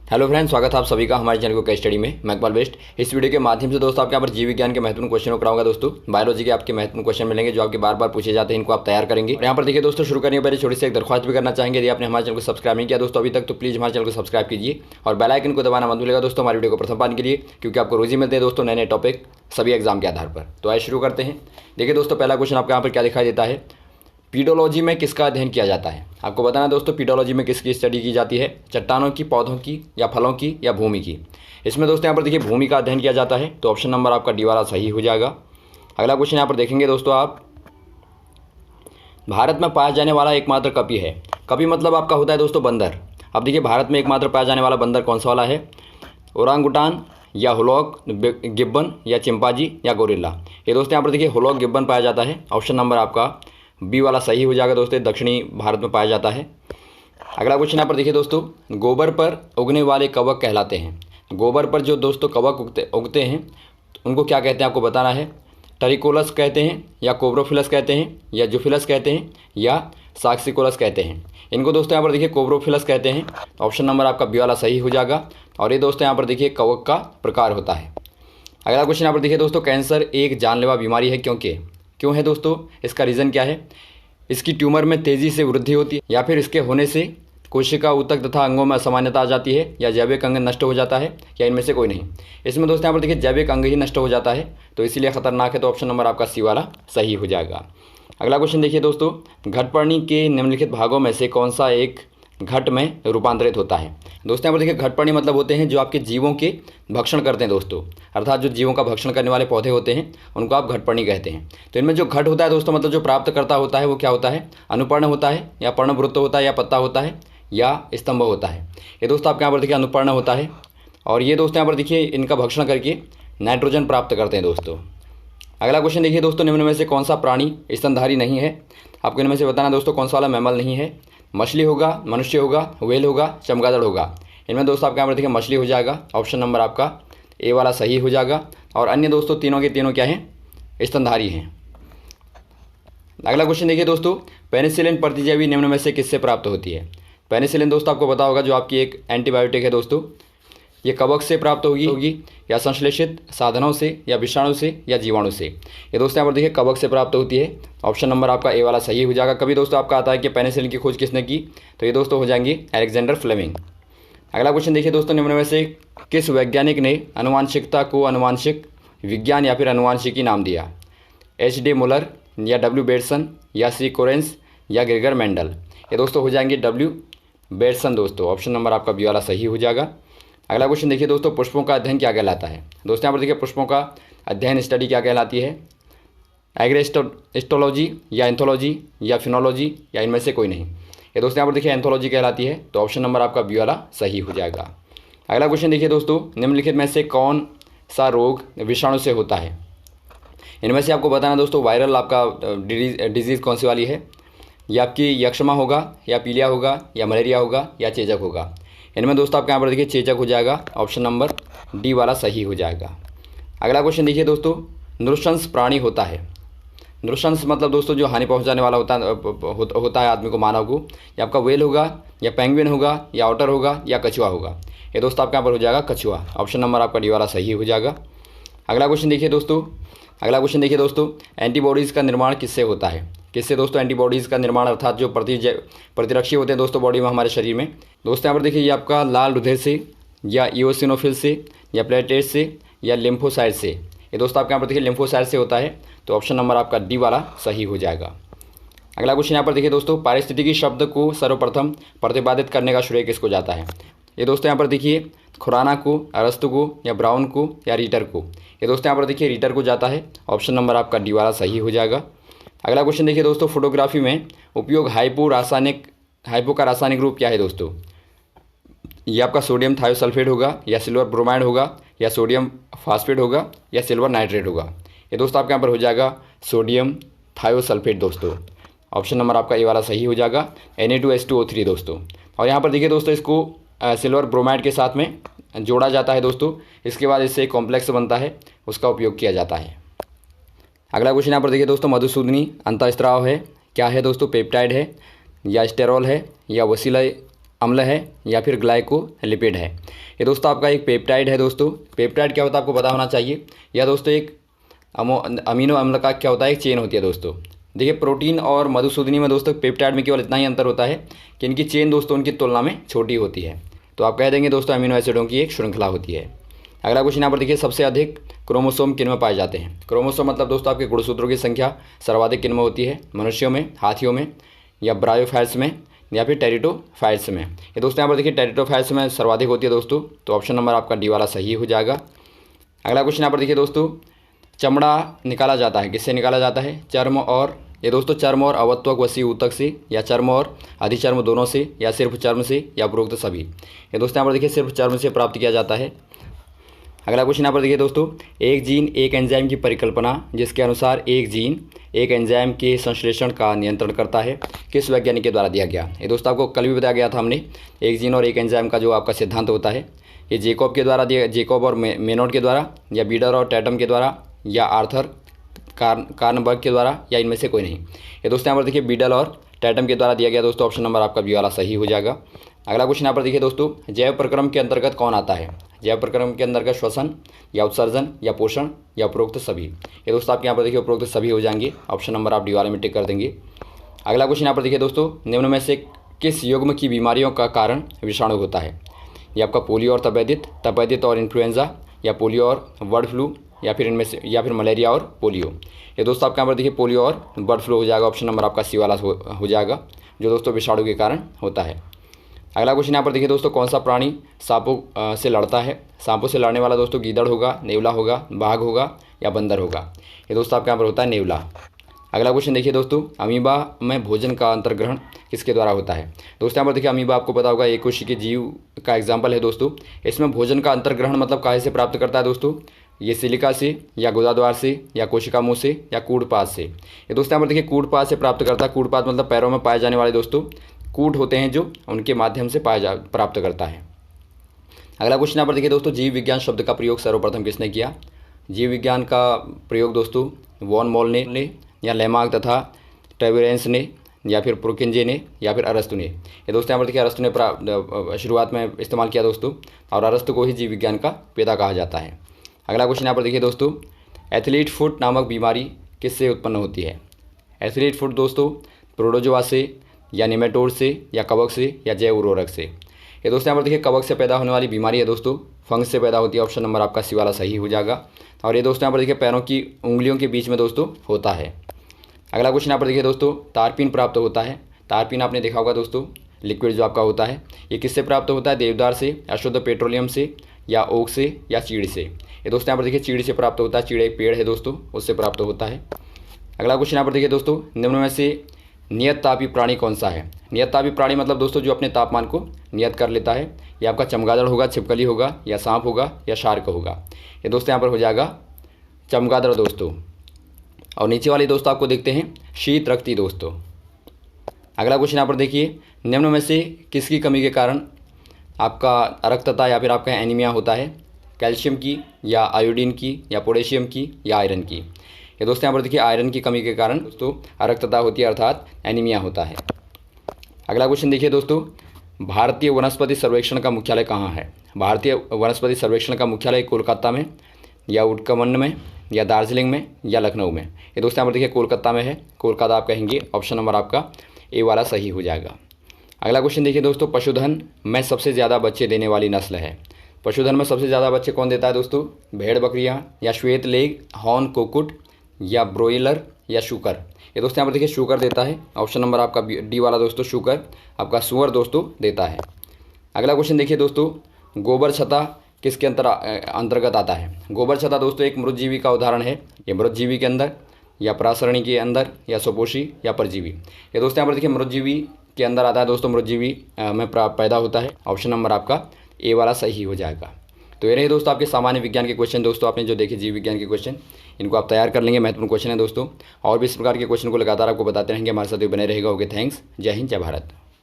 Hello friends, स्वागत है आप सभी का हमारे चैनल को केस स्टडी में। मैं इकबाल बेस्ट। इस वीडियो के माध्यम से दोस्तों आपके यहाँ पर जीव विज्ञान के महत्वपूर्ण क्वेश्चन को कराऊंगा। दोस्तों बायोलॉजी के आपके महत्वपूर्ण क्वेश्चन मिलेंगे जो आपके बार बार पूछे जाते हैं, इनको आप तैयार करेंगे। और यहाँ पर देखिए दोस्तों, शुरू करने के पहले छोटी सी एक दरख्वास्त भी करना चाहेंगे। यदि आपने हमारे चैनल को सब्सक्राइब नहीं किया दोस्तों अभी तक, तो प्लीज़ हमारे चैनल को सब्सक्राइब कीजिए और बेल आइकन को दबाना मत भूलिएगा दोस्तों हमारी वीडियो को प्रथम पाने के लिए, क्योंकि आपको रोज ही मिलते हैं दोस्तों नए नए टॉपिक सभी एग्जाम के आधार पर। तो आइए शुरू करते हैं। देखिए दोस्तों, पहला क्वेश्चन आपको यहाँ पर क्या दिखाई देता है, पीडोलॉजी में किसका अध्ययन किया जाता है। आपको बताना दोस्तों, पीडोलॉजी में किसकी स्टडी की जाती है, चट्टानों की, पौधों की, या फलों की, या भूमि की। इसमें दोस्तों यहाँ पर देखिए भूमि का अध्ययन किया जाता है, तो ऑप्शन नंबर आपका डी वाला सही हो जाएगा। अगला क्वेश्चन यहाँ पर देखेंगे दोस्तों आप, भारत में पाया जाने वाला एकमात्र कपी है। कपी मतलब आपका होता है दोस्तों बंदर। अब देखिए भारत में एकमात्र पाया जाने वाला बंदर कौन सा वाला है, ओरांगुटान या हुलॉक गिब्बन या चिंपांजी या गोरिल्ला। ये दोस्तों यहाँ पर देखिए हुलॉक गिब्बन पाया जाता है, ऑप्शन नंबर आपका बी वाला सही हो जाएगा दोस्तों, दक्षिणी भारत में पाया जाता है। अगला क्वेश्चन यहाँ पर देखिए दोस्तों, गोबर पर उगने वाले कवक कहलाते हैं। गोबर पर जो दोस्तों कवक उगते हैं उनको क्या कहते हैं आपको बताना है, टरिकोलस कहते हैं, या कोब्रोफिलस कहते हैं, या जुफिलस कहते हैं, या साक्सिकोलस कहते हैं। इनको दोस्तों यहाँ पर देखिए कोब्रोफिलस कहते हैं, ऑप्शन नंबर आपका बी वाला सही हो जाएगा। और ये दोस्तों यहाँ पर देखिए कवक का प्रकार होता है। अगला क्वेश्चन यहाँ पर देखिए दोस्तों, कैंसर एक जानलेवा बीमारी है क्यों है दोस्तों, इसका रीज़न क्या है। इसकी ट्यूमर में तेज़ी से वृद्धि होती है, या फिर इसके होने से कोशिका ऊतक तथा अंगों में असामान्यता आ जाती है, या जैविक अंग नष्ट हो जाता है, या इनमें से कोई नहीं। इसमें दोस्तों यहाँ पर देखिए जैविक अंग ही नष्ट हो जाता है, तो इसीलिए खतरनाक है, तो ऑप्शन नंबर आपका सी वाला सही हो जाएगा। अगला क्वेश्चन देखिए दोस्तों, घटपर्णी के निम्नलिखित भागों में से कौन सा एक घट में रूपांतरित होता है। दोस्तों यहाँ पर देखिए घटपर्णी मतलब होते हैं जो आपके जीवों के भक्षण करते हैं दोस्तों, अर्थात जो जीवों का भक्षण करने वाले पौधे होते हैं उनको आप घटपर्णी कहते हैं। तो इनमें जो घट होता है दोस्तों, मतलब जो प्राप्त करता होता है वो क्या होता है, अनुपर्ण होता है, या पर्णवृत्त होता है, या पत्ता होता है, या स्तंभ होता है। ये दोस्तों आपके यहाँ पर देखिए अनुपर्ण होता है। और ये दोस्तों यहाँ पर देखिए इनका भक्षण करके नाइट्रोजन प्राप्त करते हैं दोस्तों। अगला क्वेश्चन देखिए दोस्तों, निम्न में से कौन सा प्राणी स्तनधारी नहीं है। आपको इनमें से बताना दोस्तों कौन सा वाला मैमल नहीं है। मछली होगा, मनुष्य होगा, व्हेल होगा, चमगादड़ होगा। इनमें दोस्तों आपके यहाँ पर देखिए मछली हो जाएगा, ऑप्शन नंबर आपका ए वाला सही हो जाएगा। और अन्य दोस्तों तीनों के तीनों क्या हैं, स्तनधारी हैं। अगला क्वेश्चन देखिए दोस्तों, पेनिसिलिन प्रतिजैवी निम्न में से किससे प्राप्त होती है। पेनिसिलिन दोस्तों आपको पता होगा जो आपकी एक एंटीबायोटिक है दोस्तों, ये कवक से प्राप्त होगी, या संश्लेषित साधनों से, या विषाणु से, या जीवाणु से। ये दोस्तों यहाँ पर देखिए कवक से प्राप्त होती है, ऑप्शन नंबर आपका ए वाला सही हो जाएगा। कभी दोस्तों आपका आता है कि पेनिसिलिन की खोज किसने की, तो ये दोस्तों हो जाएंगे अलेक्जेंडर फ्लेमिंग। अगला क्वेश्चन देखिए दोस्तों, निम्न में से किस वैज्ञानिक ने आनुवांशिकता को आनुवांशिक विज्ञान या फिर आनुवांशिकी नाम दिया। H.D. मुलर, या W. बेटसन, या C. कोरेंस, या ग्रेगर मेंडल। ये दोस्तों हो जाएंगे W. बेटसन दोस्तों, ऑप्शन नंबर आपका बी वाला सही हो जाएगा। अगला क्वेश्चन देखिए दोस्तों, पुष्पों का अध्ययन क्या कहलाता है। दोस्तों यहाँ पर देखिए पुष्पों का अध्ययन स्टडी क्या कहलाती है, एग्रेस्टोलॉजी, या एंथोलॉजी, या फिनोलॉजी, या इनमें से कोई नहीं। ये दोस्तों यहाँ पर देखिए एंथोलॉजी कहलाती है, तो ऑप्शन नंबर आपका बी वाला सही हो जाएगा। अगला क्वेश्चन देखिए दोस्तों, निम्नलिखित में से कौन सा रोग विषाणु से होता है। इनमें से आपको बताना दोस्तों वायरल आपका डिजीज़ कौन सी वाली है, या आपकी यक्ष्मा होगा, या पीलिया होगा, या मलेरिया होगा, या चेचक होगा। इनमें दोस्तों आपके यहाँ पर देखिए चेचक हो जाएगा, ऑप्शन नंबर डी वाला सही हो जाएगा। अगला क्वेश्चन देखिए दोस्तों, नृशंस प्राणी होता है। नृशंस मतलब दोस्तों जो हानि पहुंचाने वाला होता है आदमी को, मानव को। या आपका व्हेल होगा, या पेंगुइन होगा, या ऑटर होगा, या कछुआ होगा। ये दोस्तों आपके यहाँ पर हो जाएगा कछुआ, ऑप्शन नंबर आपका डी वाला सही हो जाएगा। अगला क्वेश्चन देखिए दोस्तों, एंटीबॉडीज़ का निर्माण किससे होता है। किससे दोस्तों एंटीबॉडीज़ का निर्माण, अर्थात जो प्रतिरक्षी होते हैं दोस्तों बॉडी में हमारे शरीर में। दोस्तों यहाँ पर देखिए ये आपका लाल रुधिर से, या इओसिनोफिल से, या प्लेटलेट से, या लिम्फोसाइट से। ये दोस्तों आपके यहाँ पर देखिए लिम्फोसाइट से होता है, तो ऑप्शन नंबर आपका डी वाला सही हो जाएगा। अगला क्वेश्चन यहाँ पर देखिए दोस्तों, पारिस्थितिकी शब्द को सर्वप्रथम प्रतिपादित करने का श्रेय किसको जाता है। ये दोस्तों यहाँ पर देखिए खुराना को, अरस्तु को, या ब्राउन को, या रीटर को। ये दोस्तों यहाँ पर देखिए रीटर को जाता है, ऑप्शन नंबर आपका डी वाला सही हो जाएगा। अगला क्वेश्चन देखिए दोस्तों, फोटोग्राफी में उपयोग हाइपो का रासायनिक रूप क्या है दोस्तों। ये आपका सोडियम थायोसल्फेट होगा, या सिल्वर ब्रोमाइड होगा, या सोडियम फास्फेट होगा, या सिल्वर नाइट्रेट होगा। ये दोस्तों आपके यहाँ पर हो जाएगा सोडियम थायोसल्फेट दोस्तों, ऑप्शन नंबर आपका ए वाला सही हो जाएगा, Na2H2O3 दोस्तों। और यहाँ पर देखिए दोस्तों इसको सिल्वर ब्रोमाइड के साथ में जोड़ा जाता है दोस्तों, इसके बाद इससे कॉम्प्लेक्स बनता है, उसका उपयोग किया जाता है। अगला क्वेश्चन यहाँ पर देखिए दोस्तों, मधुसूदनी अंतःस्राव है क्या है दोस्तों, पेप्टाइड है, या स्टेरॉल है, या वसीला अम्ल है या फिर ग्लाइकोलिपिड है। ये दोस्तों आपका एक पेप्टाइड है दोस्तों। पेप्टाइड क्या होता है आपको पता होना चाहिए। यह दोस्तों एक अमीनो अम्ल का क्या होता है, एक चेन होती है दोस्तों। देखिए प्रोटीन और मधुसूदनी में दोस्तों पेप्टाइड में केवल इतना ही अंतर होता है कि इनकी चेन दोस्तों उनकी तुलना में छोटी होती है। तो आप कह देंगे दोस्तों अमीनो एसिडों की एक श्रृंखला होती है। अगला क्वेश्चन यहाँ पर देखिए, सबसे अधिक क्रोमोसोम किन में पाए जाते हैं। क्रोमोसोम मतलब दोस्तों आपके गुणसूत्रों की संख्या सर्वाधिक किन में होती है, मनुष्यों में, हाथियों में, या ब्रायोफाइट्स में, या फिर टेरिडोफाइट्स में। ये दोस्तों यहाँ पर देखिए टेरिडोफाइट्स में सर्वाधिक होती है दोस्तों। तो ऑप्शन नंबर आपका डी वाला सही हो जाएगा। अगला क्वेश्चन यहाँ पर देखिए दोस्तों, चमड़ा निकाला जाता है, किससे निकाला जाता है, चर्म और, ये दोस्तों चर्म और अवत्वक वसी ऊतक से, या चर्म और अधिचर्म दोनों से, या सिर्फ चर्म से, या उपरोक्त सभी। ये दोस्तों यहाँ पर देखिए सिर्फ चर्म से प्राप्त किया जाता है। अगला क्वेश्चन यहाँ पर देखिए दोस्तों, एक जीन एक एंजाइम की परिकल्पना जिसके अनुसार एक जीन एक एंजाइम के संश्लेषण का नियंत्रण करता है, किस वैज्ञानिक के द्वारा दिया गया। ये दोस्तों आपको कल भी बताया गया था हमने, एक जीन और एक एंजाइम का जो आपका सिद्धांत होता है, ये जेकॉब के द्वारा दिया, जेकॉब और मेनोड के द्वारा, या बीडर और टैटम के द्वारा, या आर्थर कार्नबर्ग के द्वारा, या इनमें से कोई नहीं। ये दोस्तों यहाँ पर देखिए बीडल और टैटम के द्वारा दिया गया दोस्तों। ऑप्शन नंबर आपका बी वाला सही हो जाएगा। अगला क्वेश्चन यहाँ पर देखिए दोस्तों, जैव प्रक्रम के अंतर्गत कौन आता है। जैव प्रक्रम के अंतर्गत श्वसन, या उत्सर्जन, या पोषण, या उपरोक्त सभी। ये दोस्तों आपके यहाँ पर देखिए उपरोक्त सभी हो जाएंगे। ऑप्शन नंबर आप डी वाले में टिक कर देंगे। अगला क्वेश्चन यहाँ पर देखिए दोस्तों, निम्न में से किस युग्म की बीमारियों का कारण विषाणु होता है। ये आपका पोलियो और तपेदित और इन्फ्लुएंजा, या पोलियो और बर्ड फ्लू, या फिर इनमें से, या फिर मलेरिया और पोलियो। ये दोस्तों आपके यहाँ पर देखिए पोलियो और बर्ड फ्लू हो जाएगा। ऑप्शन नंबर आपका सी वाला हो जाएगा, जो दोस्तों विषाणु के कारण होता है। अगला क्वेश्चन यहाँ पर देखिए दोस्तों, कौन सा प्राणी सांपों से लड़ता है। सांपों से लड़ने वाला दोस्तों गीदड़ होगा, नेवला होगा, बाघ होगा, या बंदर होगा। ये दोस्तों आपके यहाँ पर होता है नेवला। अगला क्वेश्चन देखिए दोस्तों, अमीबा में भोजन का अंतर्ग्रहण किसके द्वारा होता है। दोस्तों यहाँ पर देखिए अमीबा आपको पता होगा एक कोशिकीय जीव का एग्जाम्पल है दोस्तों। इसमें भोजन का अंतर्ग्रहण मतलब काहे से प्राप्त करता है दोस्तों, ये सिलिका से, या गुदाद्वार से, या कोशिका मुँह से, या कूड़पात से। ये दोस्तों यहाँ पर देखिए कूड़पात से प्राप्त करता है। कूड़पात मतलब पैरों में पाए जाने वाले दोस्तों कूट होते हैं, जो उनके माध्यम से प्राप्त करता है। अगला क्वेश्चन यहाँ पर देखिए दोस्तों, जीव विज्ञान शब्द का प्रयोग सर्वप्रथम किसने किया। जीव विज्ञान का प्रयोग दोस्तों वॉन मॉल ने, या लेमार्क तथा टेबरेंस ने, या फिर पुरकिंजे ने, या फिर अरस्तु ने। ये दोस्तों यहाँ पर देखिए अरस्तु ने शुरुआत में इस्तेमाल किया दोस्तों, और अरस्तु को ही जीव विज्ञान का पिता कहा जाता है। अगला क्वेश्चन यहाँ पर देखिए दोस्तों, एथलीट फुट नामक बीमारी किससे उत्पन्न होती है। एथलीट फुट दोस्तों प्रोटोजोआ से, या निमेटोड से, या कवक से, या जैव उर्वरक से। ये दोस्तों यहाँ पर देखिए कवक से पैदा होने वाली बीमारी है दोस्तों, फंगस से पैदा होती है। ऑप्शन नंबर आपका सी वाला सही हो जाएगा। और ये दोस्तों यहाँ पर देखिए पैरों की उंगलियों के बीच में दोस्तों होता है। अगला क्वेश्चन यहाँ पर देखिए दोस्तों, तारपीन प्राप्त होता है। तारपीन आपने देखा होगा दोस्तों, लिक्विड जो आपका होता है, ये किससे प्राप्त होता है, देवदार से, अशुद्ध पेट्रोलियम से, या ओक से, या चीड़ से। ये दोस्तों यहाँ पर देखिए चीड़ से प्राप्त होता है। चीड़ एक पेड़ है दोस्तों, उससे प्राप्त होता है। अगला क्वेश्चन यहाँ पर देखिए दोस्तों, निम्न में से नियत तापी प्राणी कौन सा है। नियत तापी प्राणी मतलब दोस्तों जो अपने तापमान को नियत कर लेता है। ये आपका चमगादड़ होगा, छिपकली होगा, या सांप होगा, या शार्क होगा। ये दोस्तों यहाँ पर हो जाएगा चमगादड़ दोस्तों। और नीचे वाली दोस्तों आपको देखते हैं शीत रक्ति दोस्तों। अगला क्वेश्चन यहाँ पर देखिए, निम्न में से किसकी कमी के कारण आपका अरक्तता या फिर आपका एनीमिया होता है। कैल्शियम की, या आयोडीन की, या पोटेशियम की, या आयरन की। ये दोस्तों यहाँ पर देखिए आयरन की कमी के कारण दोस्तों अरक्तता होती है, अर्थात एनीमिया होता है। अगला क्वेश्चन देखिए दोस्तों, भारतीय वनस्पति सर्वेक्षण का मुख्यालय कहाँ है। भारतीय वनस्पति सर्वेक्षण का मुख्यालय कोलकाता में, या उत्तराखंड में, या दार्जिलिंग में, या लखनऊ में। ये दोस्तों यहाँ पर देखिए कोलकाता में है, कोलकाता आप कहेंगे। ऑप्शन नंबर आपका ए वाला सही हो जाएगा। अगला क्वेश्चन देखिए दोस्तों, पशुधन में सबसे ज़्यादा बच्चे देने वाली नस्ल है। पशुधन में सबसे ज़्यादा बच्चे कौन देता है दोस्तों, भेड़ बकरियाँ, या श्वेत लेग हॉर्न कुक्कुट, या ब्रोइलर, या शूकर। ये दोस्तों यहाँ पर देखिए शूकर देता है। ऑप्शन नंबर आपका डी वाला दोस्तों शूकर आपका सुअर दोस्तों देता है। अगला क्वेश्चन देखिए दोस्तों, गोबर छत्ता किसके अंतर्गत आता है। गोबर छत्ता दोस्तों एक मृतजीवी का उदाहरण है। ये मृतजीवी के अंदर, या परासरणी के अंदर, या सुपोषी, या परजीवी। ये दोस्तों यहाँ पर देखिए मृतजीवी के अंदर आता है दोस्तों, मृतजीवी में पैदा होता है। ऑप्शन नंबर आपका ए वाला सही हो जाएगा। तो ये रहे दोस्तों आपके सामान्य विज्ञान के क्वेश्चन दोस्तों, आपने जो देखे जीव विज्ञान के क्वेश्चन, इनको आप तैयार कर लेंगे। महत्वपूर्ण क्वेश्चन है दोस्तों, और भी इस प्रकार के क्वेश्चन को लगातार आपको बताते रहेंगे। हमारे साथ बने रहेगा। Okay, thanks. जय हिंद, जय भारत।